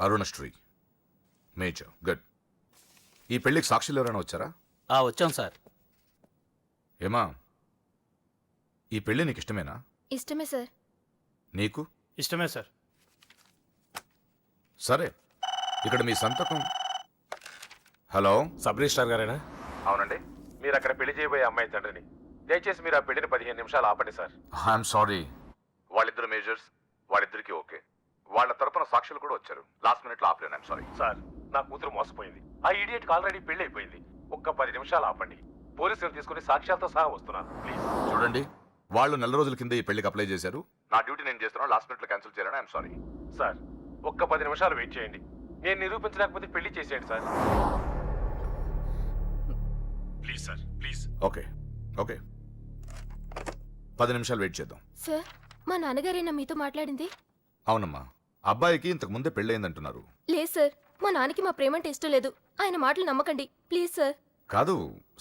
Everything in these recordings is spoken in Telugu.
అరుణశ్రీ మేజర్. గుడ్. ఈ పెళ్లికి సాక్షులు ఎవరైనా వచ్చారా? వచ్చాం సార్. ఏమా, ఈ పెళ్లి నీకు ఇష్టమేనా? ఇష్టమే సార్. నీకు? ఇష్టమే సార్. సరే, ఇక్కడ మీ సంతకం. హలో, సబ్ రిజిస్ట్రార్ గారేనా? అవునండి. మీరు అక్కడ పెళ్లి చేయబోయే అమ్మాయి తండ్రిని. దయచేసి మీరు ఆ పెళ్లిని 15 నిమిషాలు ఆపండి సార్. I'm sorry. వాళ్ళిద్దరు మేజర్స్, వాళ్ళిద్దరికి ఓకే. వాళ్ళ తరపున సాక్షులు కూడా వచ్చారు. లాస్ట్ మినిట్ లో ఆపలేను. I'm sorry. సార్, నా కూతురు మోసపోయింది. ఆ ఇడియట్కి ఆల్రెడీ పెళ్లి అయిపోయింది. ఒక్క 10 నిమిషాలు ఆపండి. పోలీసులు తీసుకుని సాక్ష్యాలతో సహా వస్తున్నాను. ప్లీజ్ చూడండి, వాళ్ళు నెల రోజుల కింద ఈ పెళ్లికి అప్లై చేశారు. నా డ్యూటీ నేను చేస్తున్నాను. లాస్ట్ మినిట్ లో క్యాన్సిల్ చేయాలని ఐఎమ్ సారీ. సార్, ఒక్క 10 నిమిషాలు వెయిట్ చేయండి. నేను నిరూపించలేకపోతే పెళ్లి చేసేయండి sir. Please sir, please. Okay okay, 10 నిమిషాలు వెయిట్ చేద్దాం. సార్, మా నాన్నగారేనా మీతో మాట్లాడింది? అవునమ్మా, అబ్బాయికి ఇంతకు ముందే పెళ్ళయిందంటున్నారు. లేదు సార్, మా నాన్నకి మా ప్రేమంటే ఇష్టం లేదు. ఆయన మాటలు నమ్మకండి ప్లీజ్ సార్. కాదు,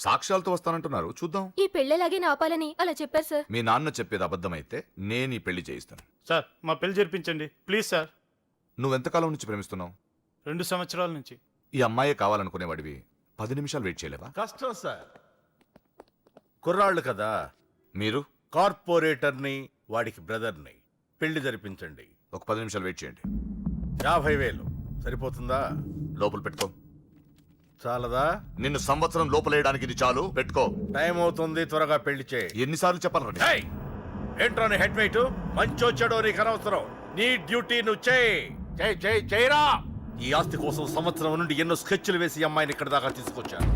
సాక్ష్యాలతో వస్తానంటున్నారు. చూద్దాం. ఈ పెళ్ళేలాగే ఆపాలని అలా చెప్పారు సార్. మీ నాన్న చెప్పేది అబద్ధమైతే నేను ఈ పెళ్లి చేయిస్తాను. సార్, మా పెళ్లి జరిపించండి ప్లీజ్ సార్. నువ్వెంతకాలం నుంచి ప్రేమిస్తున్నావు? 2 సంవత్సరాల నుంచి. ఈ అమ్మాయే కావాలనుకునేవాడివి 10 నిమిషాలు వెయిట్ చేయలేవా? కష్టం సార్. కుర్రాళ్ళు కదా. మీరు కార్పొరేటర్ని, వాడికి బ్రదర్ని. పెళ్లి జరిపించండి. ఒక 10 నిమిషాలు వెయిట్ చేయండి. 50,000 సరిపోతుందా? లోపల పెట్టుకో. చాలదా? నిన్ను సంవత్సరం లోపలేయడానికి ఇది చాలు. పెట్టుకో. టైం అవుతుంది, త్వరగా పెళ్లి చేయి. ఎన్నిసార్లు చెప్పాలండి? ఏయ్! ఏంట్రా నీ హెడ్ వెయిట్? మంచో చెడో నీకు అనవసరం. నీ డ్యూటీ నువ్వు చేయరా. ఈ ఆస్తి కోసం సంవత్సరం నుండి ఎన్నో స్కెచ్లు వేసి ఈ అమ్మాయిని ఇక్కడ దాకా తీసుకొచ్చాను.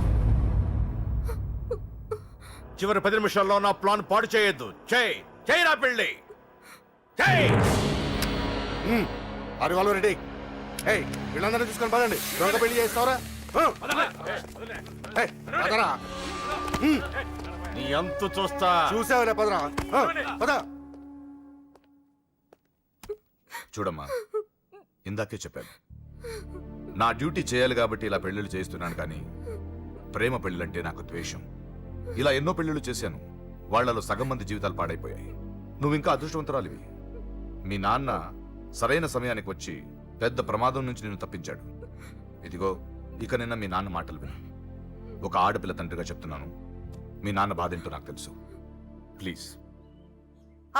చివరి 10 నిమిషాల్లో నా ప్లాన్ పాడు చేయొద్దు. చేయరా పెళ్ళి. అరగాలు రెడీ. వీళ్ళందరినీ తీసుకొని పదండి. త్వరగా పెళ్లి చేస్తావరా? నీ అంతు చూస్తా. చూసావులే, పదరా. పద. చూడమ్మా, ఇందాకే చెప్పాను, నా డ్యూటీ చేయాలి కాబట్టి ఇలా పెళ్లిళ్ళు చేస్తున్నాను. కానీ ప్రేమ పెళ్ళిళ్ళంటే నాకు ద్వేషం. ఇలా ఎన్నో పెళ్లిళ్ళు చేశాను. వాళ్లలో సగం మంది జీవితాలు పాడైపోయాయి. నువ్వు ఇంకా అదృష్టవంతురాలివి. మీ నాన్న సరైన సమయానికి వచ్చి పెద్ద ప్రమాదం నుంచి నిన్ను తప్పించాడు. ఇదిగో, ఇక నిన్న మీ నాన్న మాటలు విను. ఒక ఆడపిల్ల తండ్రిగా చెప్తున్నాను, మీ నాన్న బాధ ఏంటో నాకు తెలుసు. ప్లీజ్.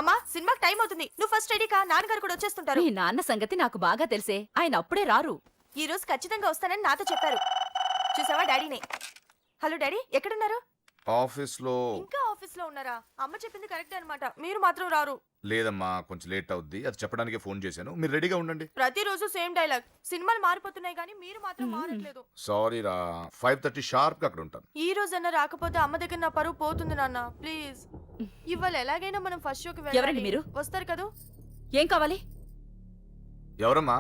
అమ్మా, సినిమాకి టైం అవుతుంది. నువ్వు ఫస్ట్ రెడీ కా. నాన్నగారు కూడా వచ్చేస్తుంటారు. మీ నాన్న సంగతి నాకు బాగా తెలిసే. ఆయన అప్పుడే రారు. ఈ రోజు ఖచ్చితంగా వస్తానని నాతో చెప్పారు. చూసావా డాడీనే. హలో డాడీ, ఎక్కడున్నారు? ఆఫీస్ లో. ఇంకా ఆఫీస్ లో ఉన్నారా? అమ్మ చెప్పింది కరెక్టే అన్నమాట. మీరు మాత్రం రారు. లేదమ్మా, కొంచెం లేట్ అవుద్ది. అది చెప్పడానికి ఫోన్ చేశాను. మీరు రెడీగా ఉండండి. ప్రతిరోజు సేమ్ డైలాగ్. సినిమాలు మారిపోతున్నాయి కానీ మీరు మాత్రం మారట్లేదు. సారీ రా, 5:30 షార్ప్ గా అక్కడ ఉంటాను. ఈ రోజన్నా రాకపోతే అమ్మ దగ్గర నా పరువు పోతుంది నాన్న. ప్లీజ్. ఇవాళ ఎలాగైనా మనం ఫస్ట్ షోకి ఎవరండి వెళ్ళాలి. మీరు? వస్తారు కదా? ఏం కావాలి? ఎవరమ్మా?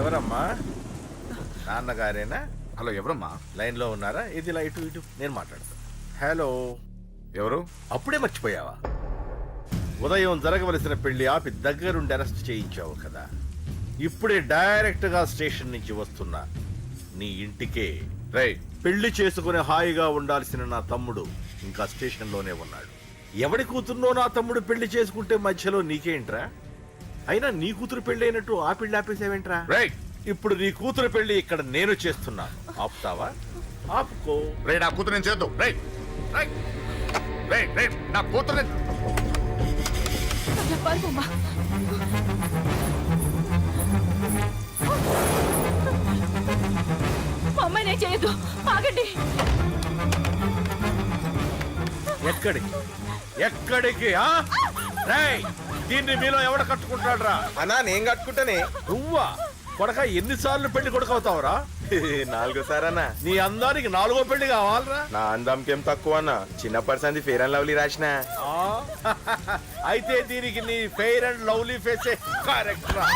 ఎవరమ్మా? నాన్నగారేనా? హలో, ఎవరమ్మా? లైన్ లో ఉన్నారా? ఇది ఇలా ఇటు నేను మాట్లాడతాను. హలో. ఎవరు? అప్పుడే మర్చిపోయావా? ఉదయం జరగవలసిన పెళ్లి ఆపి దగ్గరుండి అరెస్ట్ చేయించావు కదా. ఇప్పుడే డైరెక్ట్ గా స్టేషన్ నుంచి వస్తున్నా నీ ఇంటికే. రేయ్, పెళ్లి చేసుకుని హాయిగా ఉండాల్సిన నా తమ్ముడు ఇంకా స్టేషన్ లోనే ఉన్నాడు. ఎవడి కూతుర్నో నా తమ్ముడు పెళ్లి చేసుకుంటే మధ్యలో నీకేంట్రా? అయినా నీ కూతురు పెళ్లి అయినట్టు ఆ పెళ్లి ఆపేసావేంట్రా? రేయ్, ఇప్పుడు నీ కూతురు పెళ్లి ఇక్కడ నేను చేస్తున్నాను. ఆపుతావా? ఆపుకో. రే, నా కూతురు నేను చేద్దాం. రేయ్ రేయ్ రేయ్ రేయ్, నా కూతురు అమ్మాయినే చేయొద్దు. ఆగండి. ఎక్కడికి ఎక్కడికి? రేయ్, దీన్ని మీలో ఎవడ కట్టుకుంటాడు రా? అన్నా, నేను కట్టుకుంటానే. నువ్వా? కొడక, ఎన్నిసార్లు పెళ్లి కొడుకవుతావురా? 4 సారన్నా. నీ అందానికి 4గో పెళ్లి కావాలరా? నా అందంకేం తక్కువ అన్న. చిన్నప్పటి సంది ఫేర్ అండ్ లవ్లీ రాసిన. అయితే దీనికి నీ ఫెయిర్ అండ్ లవ్లీ ఫేసే కరెక్ట్ రా.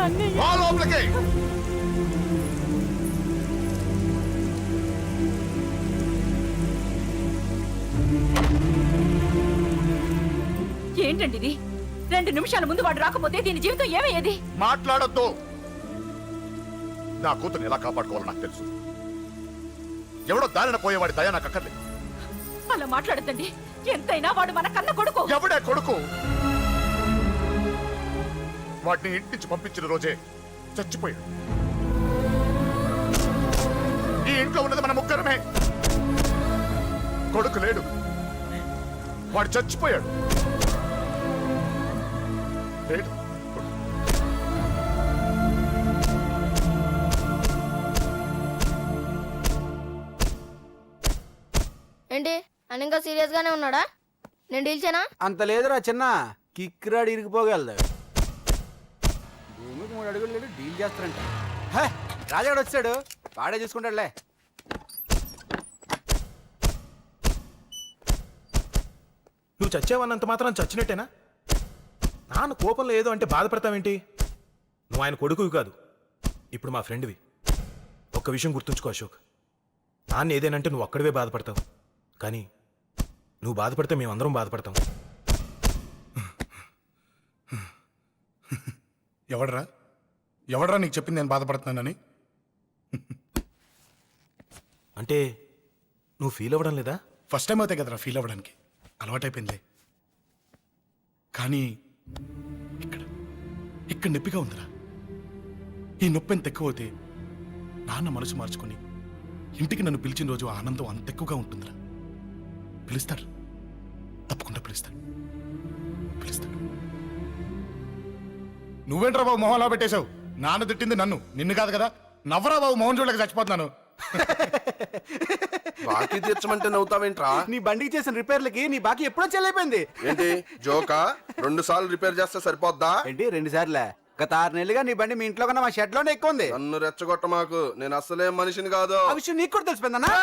అన్నయ్య రా లోపలికి. ఏంటండి ఇది 2 నిమిషాల ముందు వాడు రాకపోతే దీని జీవితం ఏమయ్యేది? మాట్లాడొద్దు. నా కూతురు ఎలా కాపాడుకోవాలో నాకు తెలుసు. ఎవడో దారిన పోయేవాడి దయ నాకు అక్కర్లేదు. అలా మాట్లాడద్దండి. ఎంతైనా వాడు మన కన్న కొడుకు. ఎవడే కొడుకు? వాటిని ఇంటి నుంచి పంపించిన రోజే చచ్చిపోయాడు. ఈ ఇంట్లో ఉన్నది మన ముగ్గురమే. కొడుకు లేడు, వాడు చచ్చిపోయాడు. లేడు. ఏంటి అని ఇంకా సీరియస్ గానే ఉన్నాడా? నేను డీల్ చేయనా? అంత లేదురా చిన్న కిక్రాడు ఇరిగిపోగలదు. భూమికి 3 అడుగులు లేడు డీల్ చేస్తారంట. రాజాడు వచ్చాడు, వాడే చూసుకుంటాడులే. నువ్వు చచ్చావన్నంత మాత్రం చచ్చినట్టేనా? నాన్న కోపంలో ఏదో అంటే బాధపడతావేంటి? నువ్వు ఆయన కొడుకువి కాదు, ఇప్పుడు మా ఫ్రెండ్వి. ఒక్క విషయం గుర్తుంచుకో అశోక్, నాన్న ఏదేనంటే నువ్వు ఒక్కడివే బాధపడతావు, కానీ నువ్వు బాధపడితే మేమందరం బాధపడతాం. ఎవడరా నీకు చెప్పింది నేను బాధపడుతున్నానని? అంటే నువ్వు ఫీల్ అవ్వడం లేదా? ఫస్ట్ టైం అవుతాయి కదరా ఫీల్ అవ్వడానికి, అలవాటైపోయింది. కానీ ఇక్కడ ఇక్కడ నొప్పిగా ఉందిరా. ఈ నొప్పి ఎంత ఎక్కువ అవుతే నాన్న మనసు మార్చుకొని ఇంటికి నన్ను పిలిచిన రోజు ఆ ఆనందం అంత ఎక్కువగా ఉంటుందిరా. పిలుస్తారు, తప్పకుండా పిలుస్తాడు. నువ్వేంట్రా బాబు మొహంలో పెట్టేశావు? నాన్న తిట్టింది నన్ను, నిన్ను కాదు కదా. నవ్వరా బాబు, మొహం చూడలేక చచ్చిపోతున్నాను. బాకీ తీర్చమంటే నవ్వుతావేంట్రా? నీ బండికి చేసిన రిపేర్లకి నీ బాకీ ఎప్పుడో చెల్లైపోయింది. ఏంటి జోకా? 2 సార్లు రిపేర్ చేస్తే సరిపోద్దా? ఏంటి 2 సార్లే? గత 6 నెలలుగా నీ బండి మీ ఇంట్లో కన్నా మా షెడ్ లోనే ఎక్కువ ఉంది. నన్ను రెచ్చగొట్ట మాకు, నేను అస్సలేం మనిషిని కాదు. ఆ విషయం నీకు కూడా తెలిసిపోయిందన్నా.